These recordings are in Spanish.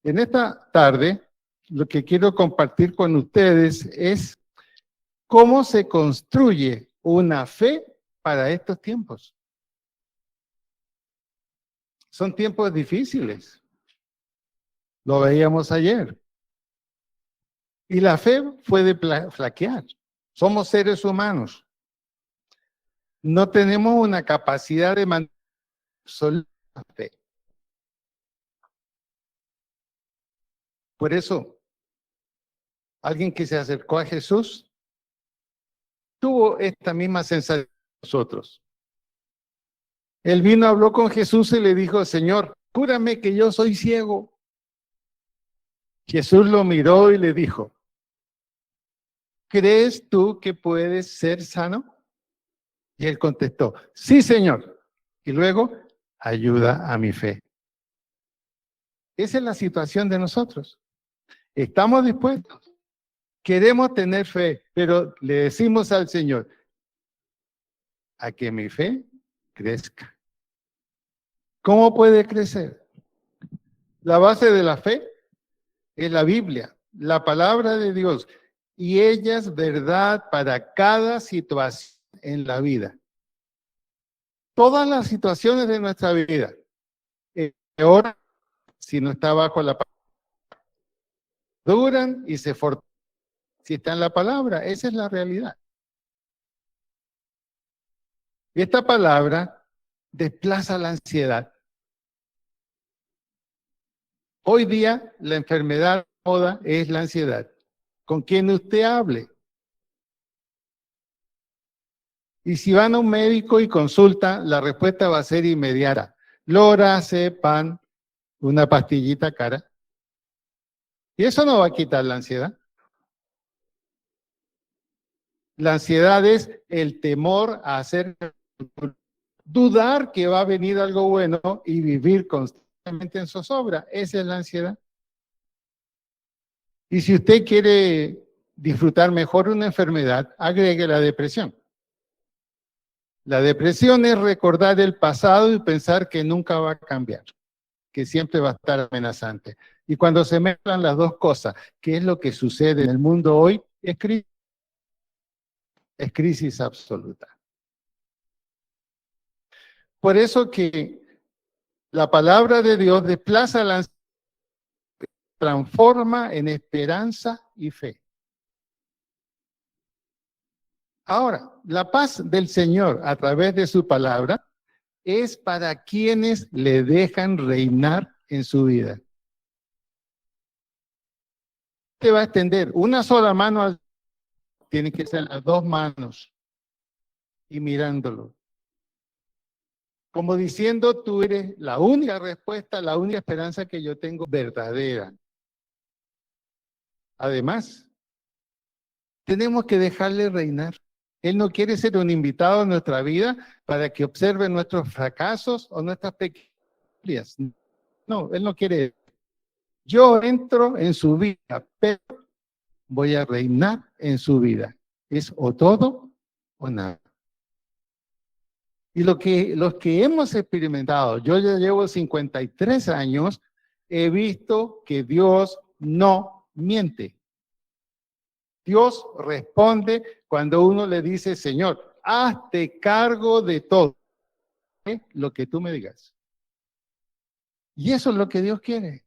En esta tarde, lo que quiero compartir con ustedes es cómo se construye una fe para estos tiempos. Son tiempos difíciles. Lo veíamos ayer. Y la fe puede flaquear. Somos seres humanos. No tenemos una capacidad de mantener absoluta fe. Por eso, alguien que se acercó a Jesús tuvo esta misma sensación que nosotros. Él vino, habló con Jesús y le dijo, Señor, cúrame que yo soy ciego. Jesús lo miró y le dijo, ¿crees tú que puedes ser sano? Y él contestó, sí, Señor. Y luego, ayuda a mi fe. Esa es la situación de nosotros. Estamos dispuestos. Queremos tener fe, pero le decimos al Señor, a que mi fe crezca. ¿Cómo puede crecer? La base de la fe es la Biblia, la palabra de Dios, y ella es verdad para cada situación en la vida. Todas las situaciones de nuestra vida, ahora, si no está bajo la palabra, duran y se fortalecen. Si está en la palabra, esa es la realidad. Esta palabra desplaza la ansiedad. Hoy día la enfermedad de moda es la ansiedad. Con quien usted hable. Y si van a un médico y consulta, la respuesta va a ser inmediata. Lorazepam, una pastillita cara. Y eso no va a quitar la ansiedad. La ansiedad es el temor a hacer, dudar que va a venir algo bueno y vivir constantemente en zozobra. Esa es la ansiedad. Y si usted quiere disfrutar mejor una enfermedad, agregue la depresión. La depresión es recordar el pasado y pensar que nunca va a cambiar, que siempre va a estar amenazante. Y cuando se mezclan las dos cosas, ¿qué es lo que sucede en el mundo hoy? Es crisis absoluta. Por eso que la palabra de Dios desplaza la ansiedad, transforma en esperanza y fe. Ahora, la paz del Señor a través de su palabra es para quienes le dejan reinar en su vida. Te va a extender una sola mano, tiene que ser las dos manos y mirándolo. Como diciendo, tú eres la única respuesta, la única esperanza que yo tengo verdadera. Además, tenemos que dejarle reinar. Él no quiere ser un invitado en nuestra vida para que observe nuestros fracasos o nuestras pequeñas. No, Él no quiere. Yo entro en su vida, pero voy a reinar en su vida. Es o todo o nada. Y los que hemos experimentado, yo ya llevo 53 años, he visto que Dios no miente. Dios responde cuando uno le dice, Señor, hazte cargo de todo lo que tú me digas. Y eso es lo que Dios quiere.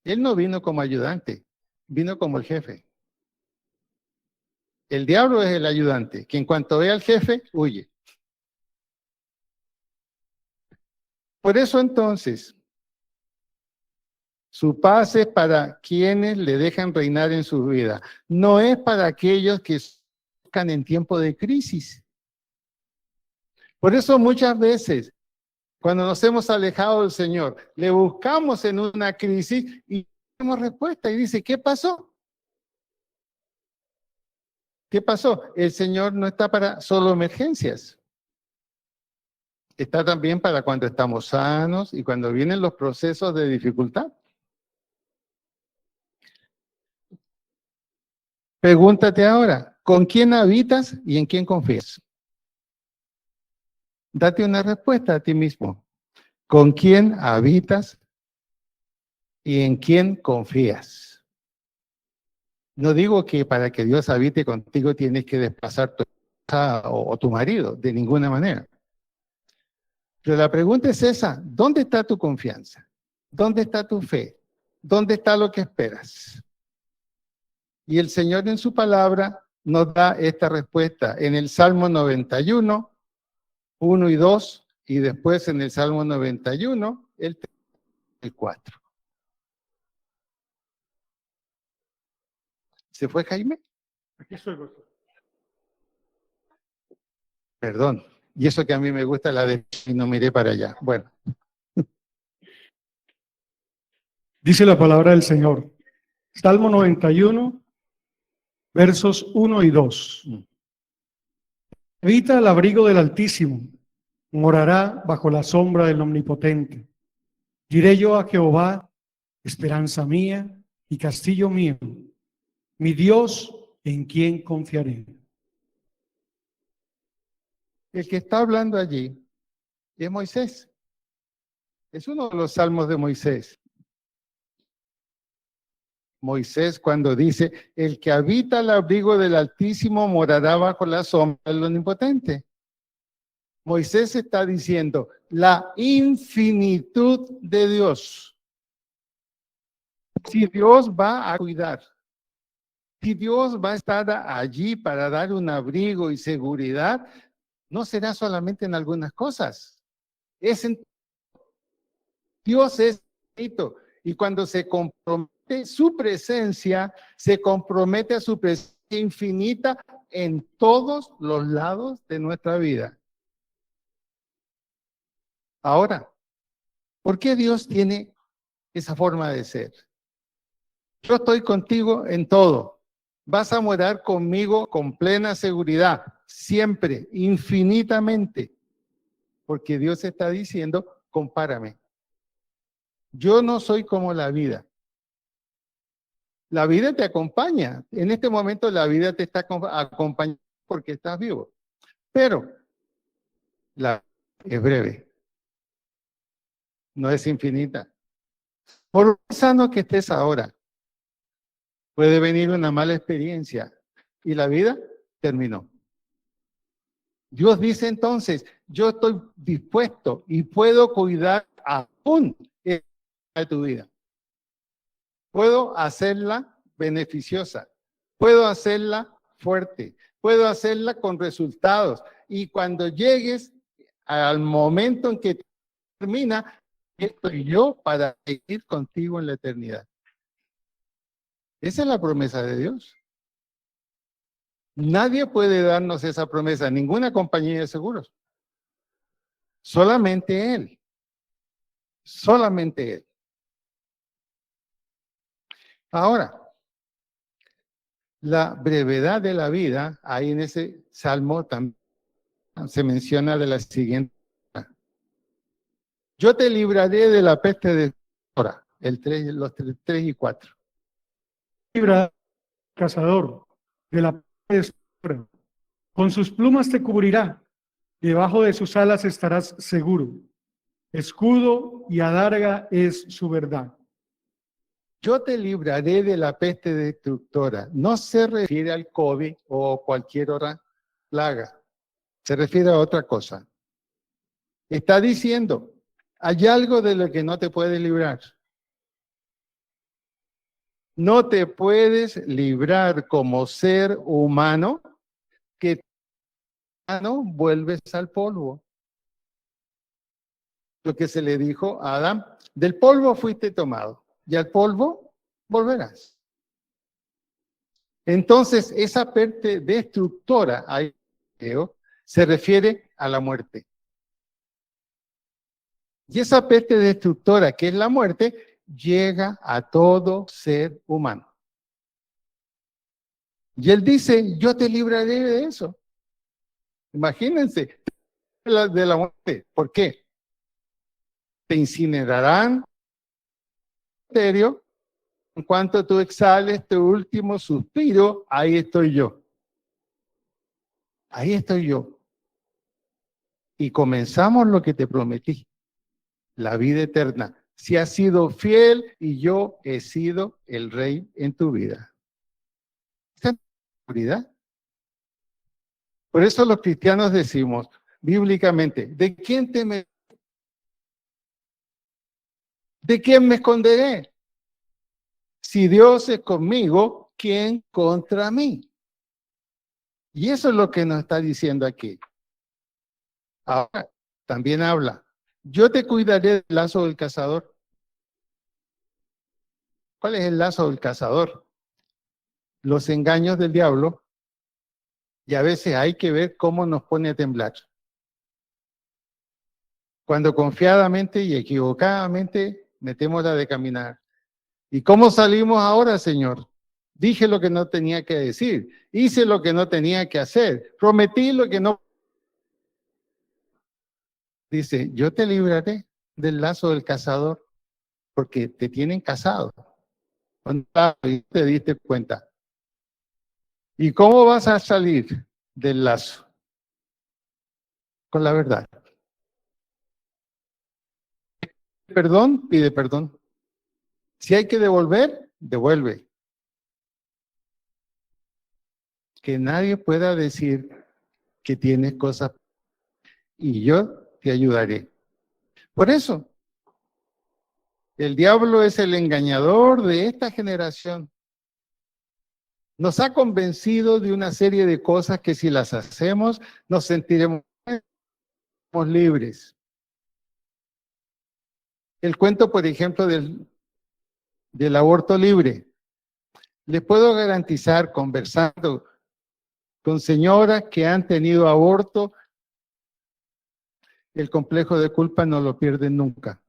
Él no vino como ayudante, vino como el jefe. El diablo es el ayudante, que en cuanto ve al jefe, huye. Por eso entonces, su paz es para quienes le dejan reinar en su vida. No es para aquellos que buscan en tiempo de crisis. Por eso muchas veces, cuando nos hemos alejado del Señor, le buscamos en una crisis y tenemos respuesta y dice, ¿qué pasó? ¿Qué pasó? El Señor no está para solo emergencias. Está también para cuando estamos sanos y cuando vienen los procesos de dificultad. Pregúntate ahora, ¿con quién habitas y en quién confías? Date una respuesta a ti mismo. ¿Con quién habitas y en quién confías. No digo que para que Dios habite contigo tienes que desplazar tu esposa o tu marido, de ninguna manera. Pero la pregunta es esa, ¿dónde está tu confianza? ¿Dónde está tu fe? ¿Dónde está lo que esperas? Y el Señor en su palabra nos da esta respuesta en el Salmo 91, 1 y 2, y después en el Salmo 91, el 3 y el 4. ¿Se fue Jaime? Aquí estoy, pastor. Perdón. Y eso que a mí me gusta la de y no miré para allá. Bueno. Dice la palabra del Señor. Salmo 91, versos 1 y 2. Habita al abrigo del Altísimo, morará bajo la sombra del Omnipotente. Diré yo a Jehová, esperanza mía y castillo mío, mi Dios en quien confiaré. El que está hablando allí es Moisés. Es uno de los salmos de Moisés. Moisés cuando dice, el que habita al abrigo del Altísimo morará bajo la sombra del Omnipotente. Moisés está diciendo la infinitud de Dios. Si Dios va a cuidar, si Dios va a estar allí para dar un abrigo y seguridad, no será solamente en algunas cosas. Dios es infinito y cuando se compromete su presencia, se compromete a su presencia infinita en todos los lados de nuestra vida. Ahora, ¿por qué Dios tiene esa forma de ser? Yo estoy contigo en todo. Vas a morar conmigo con plena seguridad, siempre, infinitamente, porque Dios está diciendo, compárame. Yo no soy como la vida. La vida te acompaña. En este momento la vida te está acompañando porque estás vivo. Pero la vida es breve. No es infinita. Por más sano que estés ahora, puede venir una mala experiencia y la vida terminó. Dios dice entonces, yo estoy dispuesto y puedo cuidar aún de tu vida. Puedo hacerla beneficiosa, puedo hacerla fuerte, puedo hacerla con resultados. Y cuando llegues al momento en que termina, estoy yo para seguir contigo en la eternidad. Esa es la promesa de Dios. Nadie puede darnos esa promesa, ninguna compañía de seguros. Solamente Él. Solamente Él. Ahora, la brevedad de la vida, ahí en ese salmo también se menciona de la siguiente manera. Yo te libraré de la peste de ahora, los 3 y 4. Libra cazador de la peste, con sus plumas te cubrirá, y debajo de sus alas estarás seguro. Escudo y adarga es su verdad. Yo te libraré de la peste destructora. No se refiere al COVID o cualquier otra plaga. Se refiere a otra cosa. Está diciendo, hay algo de lo que no te puedes librar. No te puedes librar como ser humano que vuelves al polvo. Lo que se le dijo a Adán, del polvo fuiste tomado y al polvo volverás. Entonces, esa parte destructora ahí se refiere a la muerte. Y esa peste destructora, que es la muerte, llega a todo ser humano. Y él dice, yo te libraré de eso. Imagínense, de la muerte. ¿Por qué? Te incinerarán en cuanto tú exhales tu último suspiro, ahí estoy yo. Ahí estoy yo. Y comenzamos lo que te prometí, la vida eterna, si has sido fiel y yo he sido el rey en tu vida. Esta es la seguridad. Por eso los cristianos decimos bíblicamente, ¿de quién temeré? ¿De quién me esconderé? Si Dios es conmigo, ¿quién contra mí? Y eso es lo que nos está diciendo aquí. Ahora, también habla, yo te cuidaré del lazo del cazador. ¿Cuál es el lazo del cazador? Los engaños del diablo, y a veces hay que ver cómo nos pone a temblar. Cuando confiadamente y equivocadamente metemos la de caminar. ¿Y cómo salimos ahora, Señor? Dije lo que no tenía que decir, hice lo que no tenía que hacer, prometí lo que no. Dice, yo te libraré del lazo del cazador, porque te tienen cazado. Y te diste cuenta. ¿Y cómo vas a salir del lazo? Con la verdad. Perdón, pide perdón. Si hay que devolver, devuelve. Que nadie pueda decir que tienes cosas y yo te ayudaré. Por eso, el diablo es el engañador de esta generación. Nos ha convencido de una serie de cosas que si las hacemos nos sentiremos libres. El cuento, por ejemplo, del aborto libre. Les puedo garantizar, conversando con señoras que han tenido aborto, el complejo de culpa no lo pierden nunca.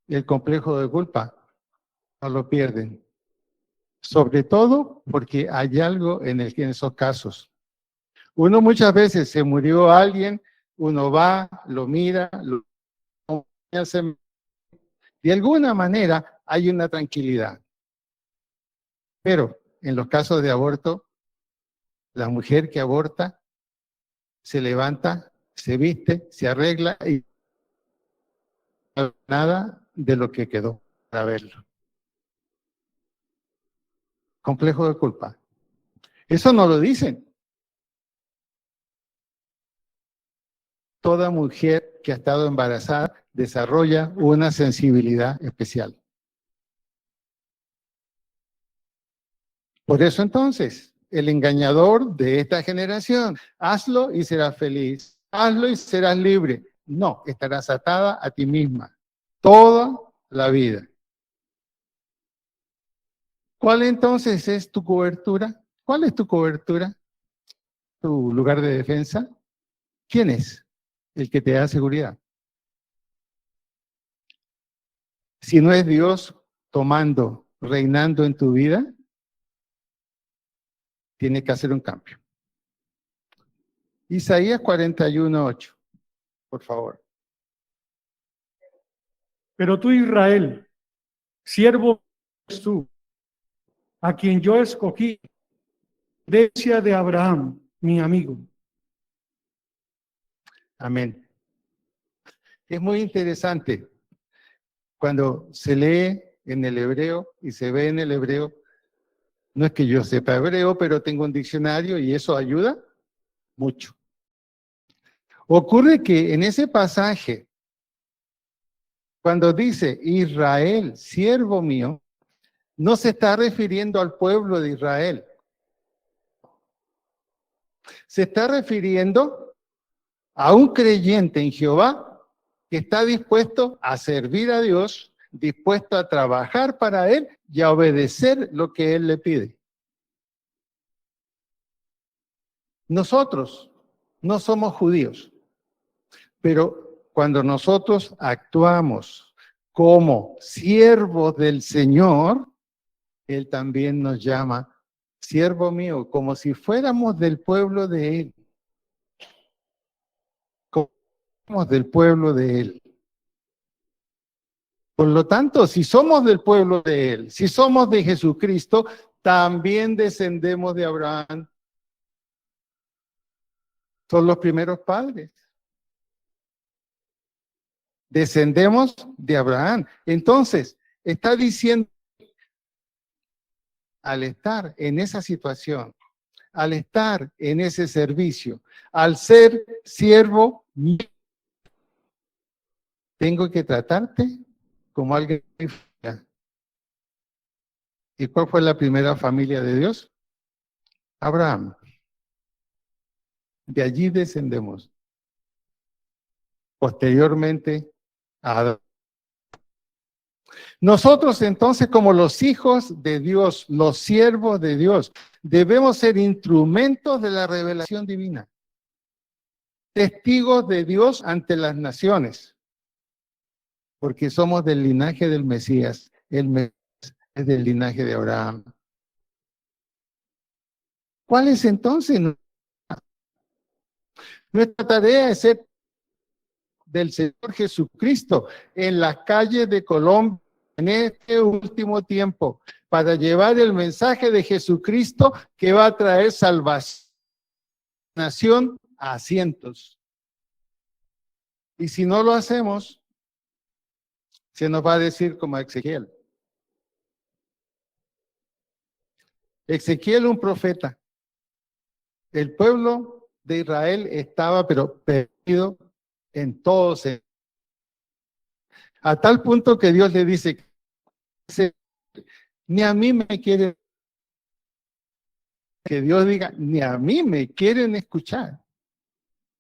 El complejo de culpa no lo pierden. Sobre todo porque hay algo en esos casos. Uno muchas veces se murió alguien, uno va, lo mira, de alguna manera hay una tranquilidad. Pero en los casos de aborto, la mujer que aborta se levanta, se viste, se arregla y no nada de lo que quedó para verlo. Complejo de culpa. Eso no lo dicen. Toda mujer que ha estado embarazada desarrolla una sensibilidad especial. Por eso entonces, el engañador de esta generación, hazlo y serás feliz, hazlo y serás libre. No, estarás atada a ti misma toda la vida. ¿Cuál entonces es tu cobertura? ¿Cuál es tu cobertura? ¿Tu lugar de defensa? ¿Quién es el que te da seguridad? Si no es Dios tomando, reinando en tu vida, tiene que hacer un cambio. Isaías 41:8, por favor. Pero tú, Israel, siervo eres tú, a quien yo escogí, descendencia de Abraham, mi amigo. Amén. Es muy interesante cuando se lee en el hebreo y se ve en el hebreo. No es que yo sepa hebreo, pero tengo un diccionario y eso ayuda mucho. Ocurre que en ese pasaje, cuando dice Israel, siervo mío, no se está refiriendo al pueblo de Israel. Se está refiriendo a un creyente en Jehová que está dispuesto a servir a Dios, dispuesto a trabajar para Él y a obedecer lo que Él le pide. Nosotros no somos judíos, pero cuando nosotros actuamos como siervos del Señor, Él también nos llama siervo mío, como si fuéramos del pueblo de Él. Como si fuéramos del pueblo de Él. Por lo tanto, si somos del pueblo de Él, si somos de Jesucristo, también descendemos de Abraham. Son los primeros padres descendemos de Abraham. Entonces, está diciendo, al estar en esa situación, al estar en ese servicio, al ser siervo, tengo que tratarte como alguien. ¿Y cuál fue la primera familia de Dios? Abraham. De allí descendemos. Posteriormente, a Adán. Nosotros entonces, como los hijos de Dios, los siervos de Dios, debemos ser instrumentos de la revelación divina. Testigos de Dios ante las naciones. Porque somos del linaje del Mesías. El Mesías es del linaje de Abraham. ¿Cuál es entonces nuestra tarea? Es ser del Señor Jesucristo en las calles de Colombia en este último tiempo, para llevar el mensaje de Jesucristo que va a traer salvación a cientos. Y si no lo hacemos, se nos va a decir como a Ezequiel. Ezequiel, un profeta. El pueblo de Israel estaba pero perdido en todos. A tal punto que Dios le dice, ni a mí me quieren, que Dios diga, ni a mí me quieren escuchar.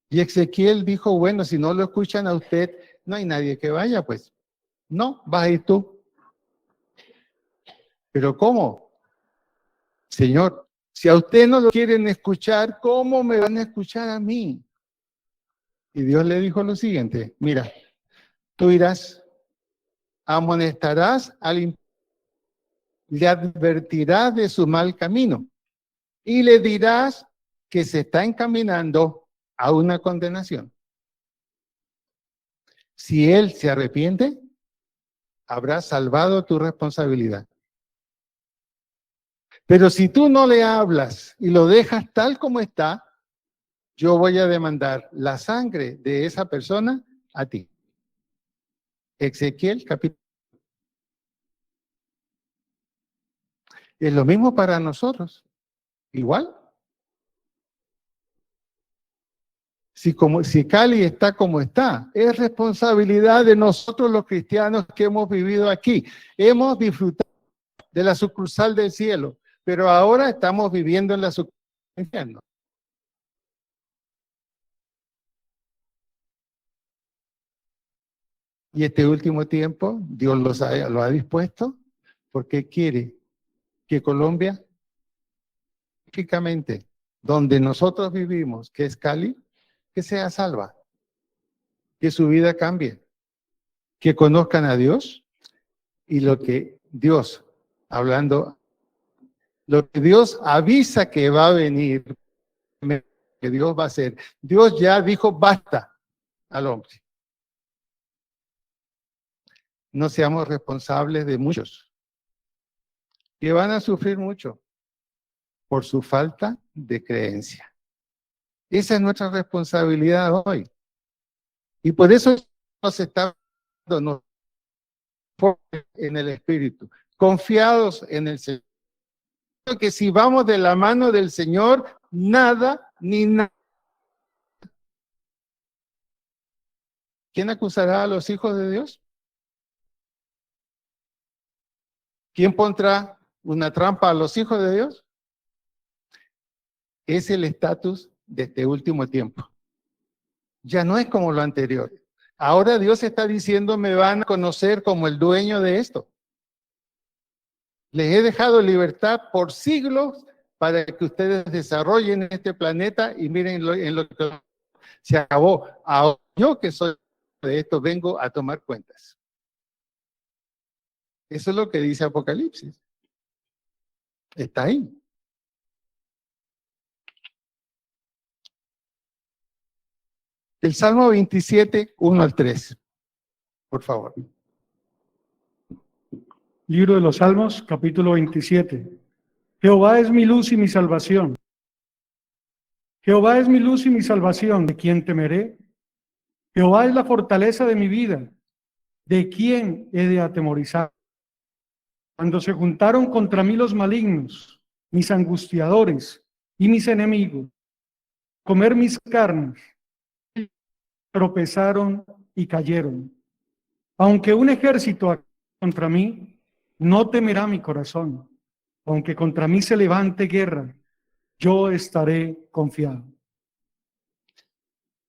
Y Ezequiel dijo, bueno, si no lo escuchan a usted, no hay nadie que vaya, pues. No, vas a ir tú. ¿Pero cómo? Señor, si a usted no lo quieren escuchar, ¿cómo me van a escuchar a mí? Y Dios le dijo lo siguiente, mira, tú irás, amonestarás al impío, le advertirás de su mal camino y le dirás que se está encaminando a una condenación. Si él se arrepiente, habrás salvado tu responsabilidad. Pero si tú no le hablas y lo dejas tal como está, yo voy a demandar la sangre de esa persona a ti. Ezequiel capítulo. Es lo mismo para nosotros. Igual. Si Cali está como está, es responsabilidad de nosotros los cristianos que hemos vivido aquí. Hemos disfrutado de la sucursal del cielo, pero ahora estamos viviendo en la sucursal del infierno. Y este último tiempo, Dios lo ha dispuesto porque quiere que Colombia, específicamente donde nosotros vivimos, que es Cali, que sea salva, que su vida cambie, que conozcan a Dios y lo que Dios, hablando, lo que Dios avisa que va a venir, que Dios va a hacer. Dios ya dijo basta al hombre. No seamos responsables de muchos que van a sufrir mucho por su falta de creencia. Esa es nuestra responsabilidad hoy. Y por eso nos está dando en el Espíritu, confiados en el Señor. Que si vamos de la mano del Señor, nada ni nada. ¿Quién acusará a los hijos de Dios? ¿Quién pondrá una trampa a los hijos de Dios? Es el estatus de este último tiempo. Ya no es como lo anterior. Ahora Dios está diciendo, me van a conocer como el dueño de esto. Les he dejado libertad por siglos para que ustedes desarrollen este planeta y miren en lo que se acabó. Ahora yo que soy de esto vengo a tomar cuentas. Eso es lo que dice Apocalipsis. Está ahí. El Salmo 27, 1 al 3. Por favor. Libro de los Salmos, capítulo 27. Jehová es mi luz y mi salvación. Jehová es mi luz y mi salvación. ¿De quién temeré? Jehová es la fortaleza de mi vida. ¿De quién he de atemorizar? Cuando se juntaron contra mí los malignos, mis angustiadores y mis enemigos, comer mis carnes, tropezaron y cayeron. Aunque un ejército acampe contra mí, no temerá mi corazón. Aunque contra mí se levante guerra, yo estaré confiado.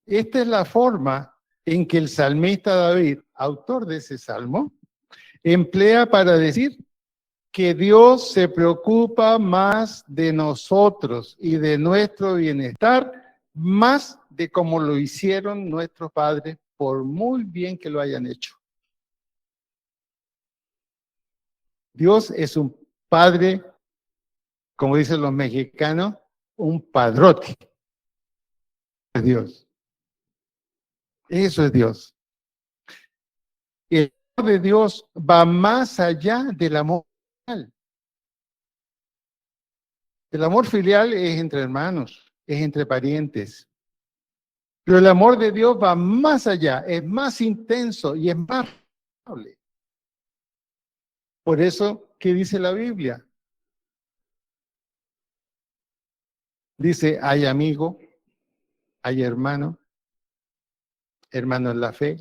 Esta es la forma en que el salmista David, autor de ese salmo, emplea para decir que Dios se preocupa más de nosotros y de nuestro bienestar, más de como lo hicieron nuestros padres, por muy bien que lo hayan hecho. Dios es un padre, como dicen los mexicanos, un padrote. Es Dios. Eso es Dios. El amor de Dios va más allá del amor filial. El amor filial es entre hermanos, es entre parientes. Pero el amor de Dios va más allá, es más intenso y es más responsable. Por eso, ¿qué dice la Biblia? Dice, hay amigo, hay hermano, hermano en la fe,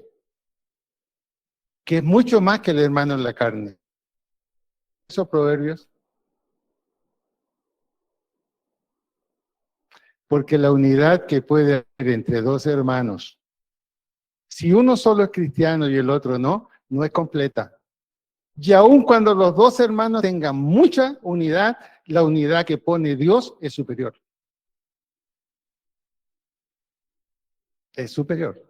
que es mucho más que el hermano en la carne. Esos proverbios. Porque la unidad que puede haber entre dos hermanos, si uno solo es cristiano y el otro no, no es completa. Y aun cuando los dos hermanos tengan mucha unidad, la unidad que pone Dios es superior. Es superior.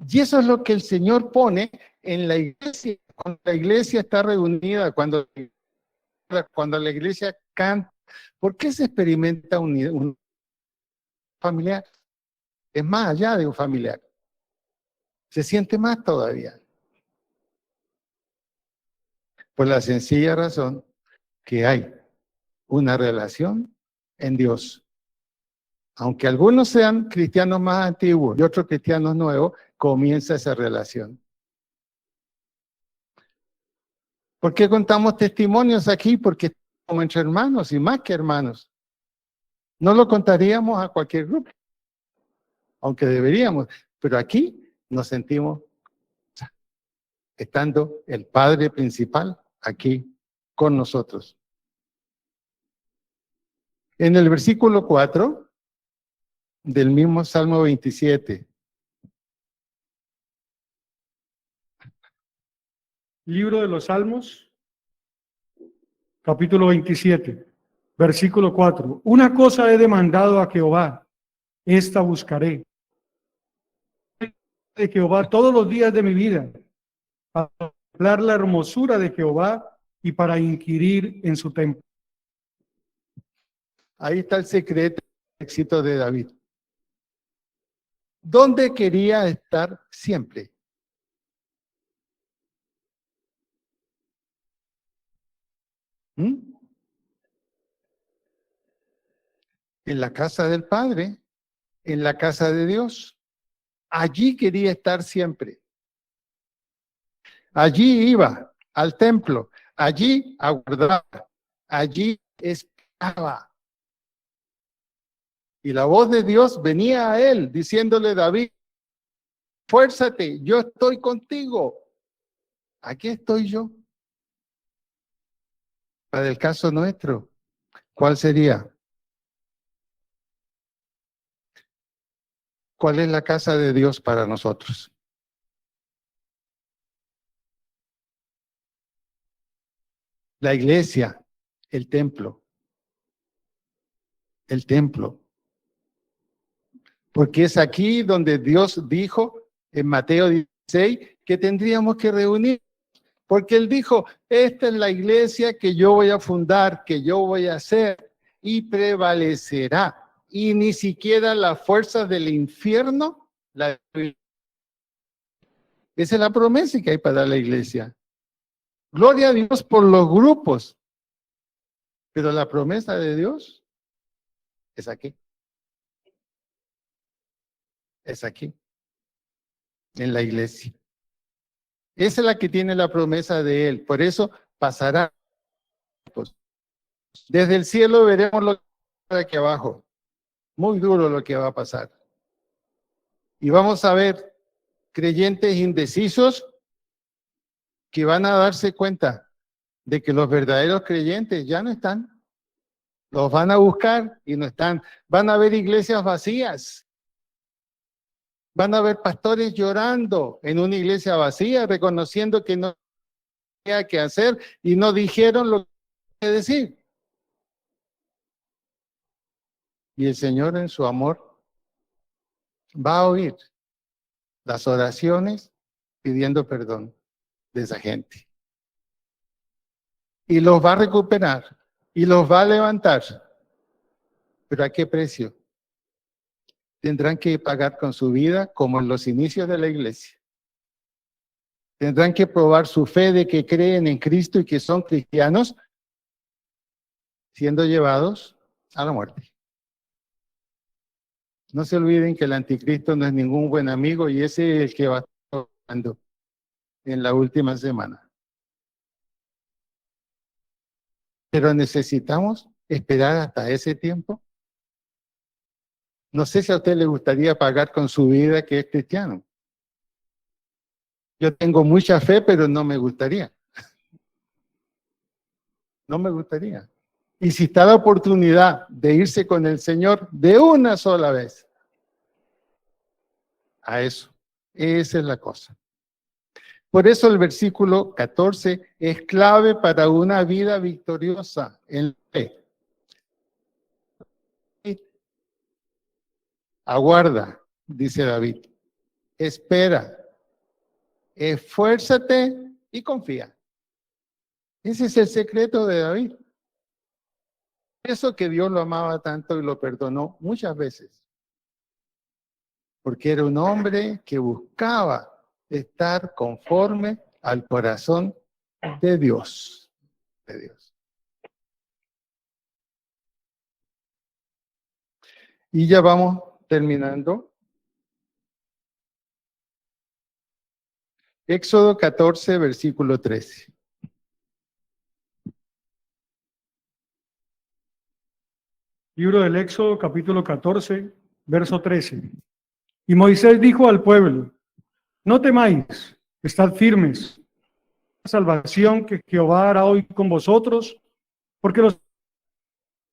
Y eso es lo que el Señor pone en la iglesia. Cuando la iglesia está reunida, cuando la iglesia canta, ¿por qué se experimenta un familiar? Es más allá de un familiar. Se siente más todavía. Por la sencilla razón que hay una relación en Dios. Aunque algunos sean cristianos más antiguos y otros cristianos nuevos, comienza esa relación. ¿Por qué contamos testimonios aquí? Porque estamos entre hermanos y más que hermanos. No lo contaríamos a cualquier grupo, aunque deberíamos, pero aquí nos sentimos estando el Padre principal aquí con nosotros. En el versículo 4 del mismo Salmo 27, Libro de los Salmos, capítulo 27, versículo 4. Una cosa he demandado a Jehová, esta buscaré. De Jehová todos los días de mi vida, para contemplar la hermosura de Jehová y para inquirir en su templo. ahí está el secreto del éxito de David. ¿Dónde quería estar siempre? ¿Mm? En la casa del Padre, en la casa de Dios. Allí quería estar siempre. Allí iba al templo, allí aguardaba, allí esperaba. Y la voz de Dios venía a él diciéndole, David, fuérzate, yo estoy contigo. Aquí estoy yo. Para el caso nuestro, ¿cuál sería? ¿Cuál es la casa de Dios para nosotros? La iglesia, el templo. El templo. Porque es aquí donde Dios dijo en Mateo 16 que tendríamos que reunir. Porque Él dijo, esta es la iglesia que yo voy a fundar, que yo voy a hacer y prevalecerá. Y ni siquiera las fuerzas del infierno la... Esa es la promesa que hay para la iglesia. Gloria a Dios por los grupos. Pero la promesa de Dios es aquí. Es aquí. En la iglesia. Esa es la que tiene la promesa de Él. Por eso pasará. Desde el cielo veremos lo que pasa aquí abajo. Muy duro lo que va a pasar. Y vamos a ver creyentes indecisos que van a darse cuenta de que los verdaderos creyentes ya no están. Los van a buscar y no están. Van a ver iglesias vacías. Van a ver pastores llorando en una iglesia vacía, reconociendo que no había que hacer y no dijeron lo que decir. Y el Señor en su amor va a oír las oraciones pidiendo perdón de esa gente. Y los va a recuperar y los va a levantar. ¿Pero a qué precio? Tendrán que pagar con su vida como en los inicios de la iglesia. Tendrán que probar su fe de que creen en Cristo y que son cristianos, siendo llevados a la muerte. No se olviden que el anticristo no es ningún buen amigo y ese es el que va a estar hablando en la última semana. Pero necesitamos esperar hasta ese tiempo. No sé si a usted le gustaría pagar con su vida que es cristiano. Yo tengo mucha fe, pero no me gustaría. No me gustaría. Y si está la oportunidad de irse con el Señor de una sola vez, a eso. Esa es la cosa. Por eso el versículo 14 es clave para una vida victoriosa en la fe. Aguarda, dice David. Espera. Esfuérzate y confía. Ese es el secreto de David. Eso que Dios lo amaba tanto y lo perdonó muchas veces. Porque era un hombre que buscaba estar conforme al corazón de Dios. Y ya vamos terminando. Éxodo 14, versículo 13. Libro del Éxodo, capítulo 14, verso 13. Y Moisés dijo al pueblo: no temáis, estad firmes. La salvación que Jehová hará hoy con vosotros, porque los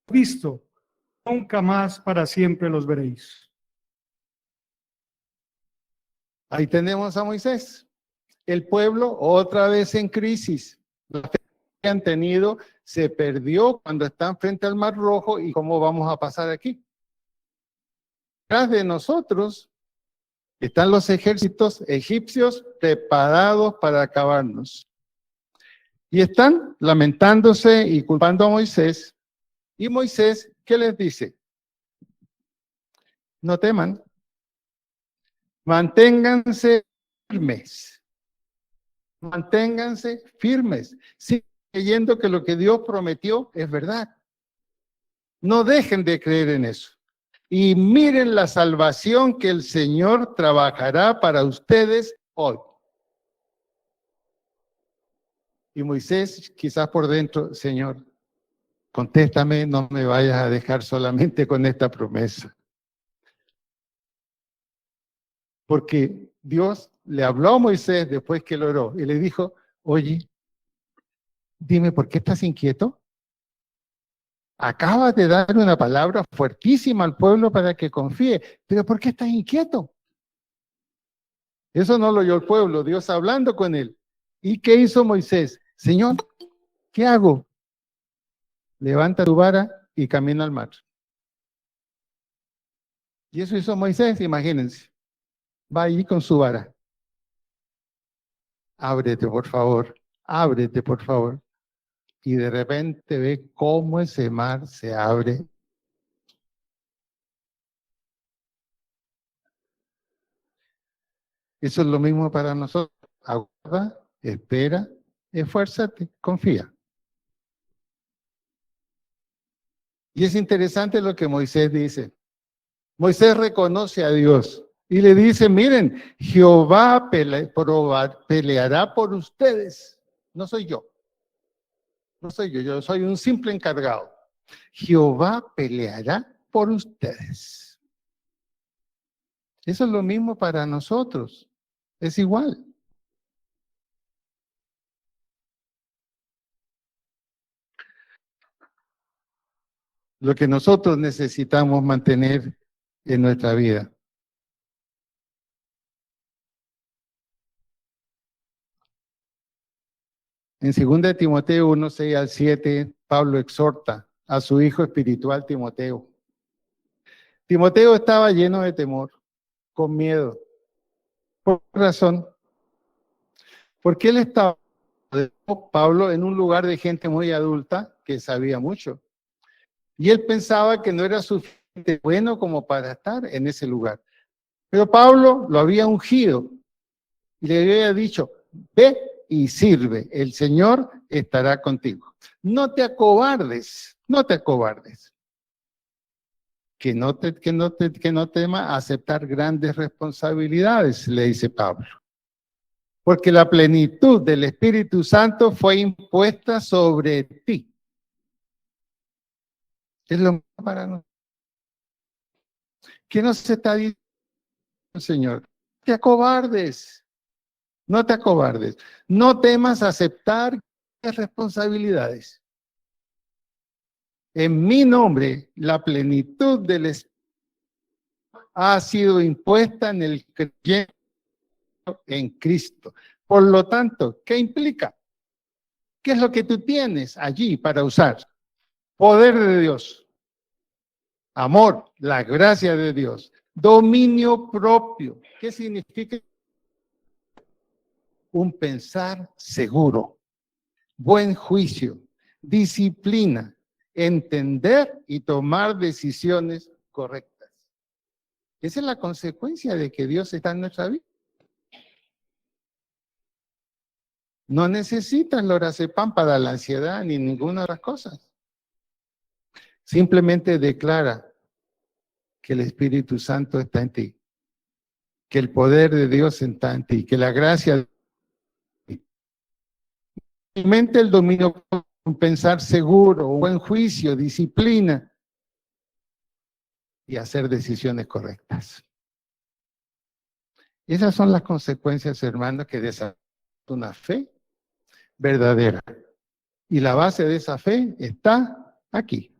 habéis visto, nunca más para siempre los veréis. Ahí tenemos a Moisés. El pueblo otra vez en crisis. La fe que han tenido se perdió cuando están frente al Mar Rojo. ¿Y cómo vamos a pasar aquí? Tras de nosotros están los ejércitos egipcios preparados para acabarnos. Y están lamentándose y culpando a Moisés. Y Moisés, ¿qué les dice? No teman. Manténganse firmes. Manténganse firmes. Sigan creyendo que lo que Dios prometió es verdad. No dejen de creer en eso. Y miren la salvación que el Señor trabajará para ustedes hoy. Y Moisés, quizás por dentro, Señor, contéstame, no me vayas a dejar solamente con esta promesa. Porque Dios le habló a Moisés después que lo oró y le dijo, oye, dime, ¿por qué estás inquieto? Acabas de dar una palabra fuertísima al pueblo para que confíe, pero ¿por qué estás inquieto? Eso no lo oyó el pueblo, Dios hablando con él. ¿Y qué hizo Moisés? Señor, ¿qué hago? Levanta tu vara y camina al mar. Y eso hizo Moisés, imagínense. Va allí con su vara. Ábrete, por favor. Ábrete, por favor. Y de repente ve cómo ese mar se abre. Eso es lo mismo para nosotros. Aguarda, espera, esfuérzate, confía. Y es interesante lo que Moisés dice. Moisés reconoce a Dios Y le dice, miren, Jehová peleará por ustedes. No soy yo. No soy yo, yo soy un simple encargado. Jehová peleará por ustedes. Eso es lo mismo para nosotros. Es igual. Lo que nosotros necesitamos mantener en nuestra vida. En 2 de Timoteo 1, 6 al 7, Pablo exhorta a su hijo espiritual Timoteo. Timoteo estaba lleno de temor, con miedo. ¿Por qué razón? Porque él estaba, Pablo, en un lugar de gente muy adulta que sabía mucho. Y él pensaba que no era suficientemente bueno como para estar en ese lugar. Pero Pablo lo había ungido y le había dicho, ve y sirve, el Señor estará contigo. No te acobardes, no te acobardes. Que no tema aceptar grandes responsabilidades, le dice Pablo. Porque la plenitud del Espíritu Santo fue impuesta sobre ti. Es lo mismo para nosotros. ¿Qué nos está diciendo el Señor? No te acobardes, no te acobardes. No temas aceptar responsabilidades. En mi nombre, la plenitud del Espíritu ha sido impuesta en el creyente en Cristo. Por lo tanto, ¿qué implica? ¿Qué es lo que tú tienes allí para usar? Poder de Dios, amor, la gracia de Dios, dominio propio. ¿Qué significa? Un pensar seguro, buen juicio, disciplina, entender y tomar decisiones correctas. Esa es la consecuencia de que Dios está en nuestra vida. No necesitas lorazepam para la ansiedad ni ninguna de las cosas. Simplemente declara que el Espíritu Santo está en ti, que el poder de Dios está en ti, que la gracia de ti. Simplemente el dominio, un pensar seguro, un buen juicio, disciplina y hacer decisiones correctas. Esas son las consecuencias, hermanos, que desarrollan una fe verdadera. Y la base de esa fe está aquí,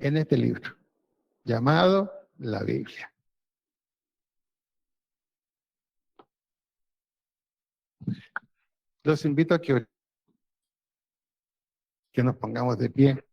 en este libro, llamado la Biblia. Los invito a que nos pongamos de pie.